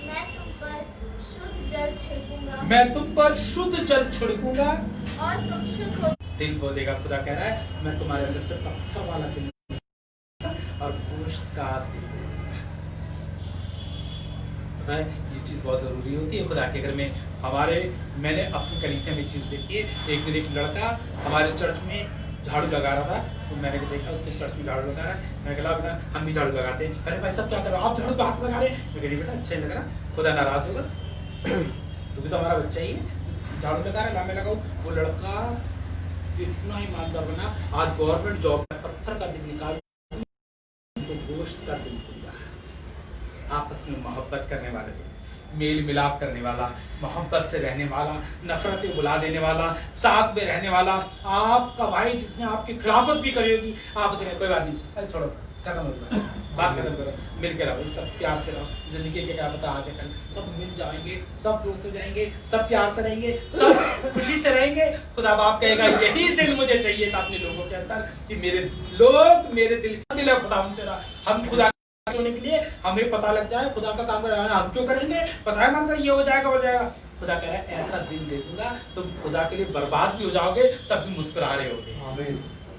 मैं तुम पर शुद्ध जल छिड़कूंगा, मैं तुम पर शुद्ध जल छिड़कूंगा और तुम शुद्ध हो। दिल को देगा। खुदा कह रहा है मैं तुम्हारे अंदर से पत्थर वाला दिल और गोश्त का दिल दूंगा। पता है ये चीज बहुत जरूरी होती है खुदा के घर में। मैंने अपनी कलीसिया में चीज देखी है। एक दिन एक लड़का हमारे चर्च में झाड़ू लगा रहा था, तो मैंने देखा उसके चर्च में झाड़ू लगा रहा है। मैं कहा बेटा हम भी झाड़ू लगाते हैं। अरे भाई सब क्या कर रहे हो? आप झाड़ू पे हाथ लगा रहे हैं। मैं कह बेटा अच्छा ही लग रहा, खुदा नाराज होगा? क्योंकि तो हमारा बच्चा ही है, झाड़ू लगा रहा है, मैं लगाऊं। वो लड़का इतना ईमानदार बना, आज गवर्नमेंट जॉब में पत्थर का दिल निकाल तो गोश्त का दिल दूंगा। आपस में मोहब्बत करने वाले थे, मेल मिलाप करने वाला, मोहब्बत से रहने वाला, नफरतें बुला देने वाला, साथ में रहने वाला, आपका भाई जिसने आपकी खिलाफत भी करी होगी, आप उसे कोई बात नहीं, अरे छोड़ो खत्म हो गया, बात खत्म करो, मिल के रहो, सब प्यार से रहो। जिंदगी के क्या पता आज कल सब मिल जाएंगे, सब दोस्त हो जाएंगे, सब प्यार से रहेंगे, सब खुशी से रहेंगे। खुदा बाप कहेगा यही दिल मुझे चाहिए था अपने लोगों के अंदर, कि मेरे लोग मेरे दिल का दिल है खुदा तेरा। हम खुदा होने के लिए हमें पता लग जाए खुदा का काम कर हम क्यों करेंगे, पता है मन से ये हो जाएगा। खुदा कह रहा है ऐसा दिल दे दूंगा तुम खुदा के लिए बर्बाद भी हो जाओगे तब भी मुस्कुरा रहे होगे,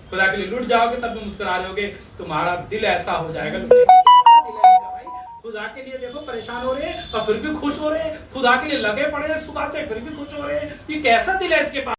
खुदा के लिए लुट जाओगे तब भी मुस्कुरा रहे होगे। तुम्हारा दिल ऐसा हो जाएगा। ऐसा दिल खुदा के लिए देखो परेशान हो रहे हैं और फिर भी खुश हो रहे हैं, खुदा के लिए लगे पड़े हैं सुबह से फिर भी खुश हो रहे हैं। ये कैसा दिल है इसके पास?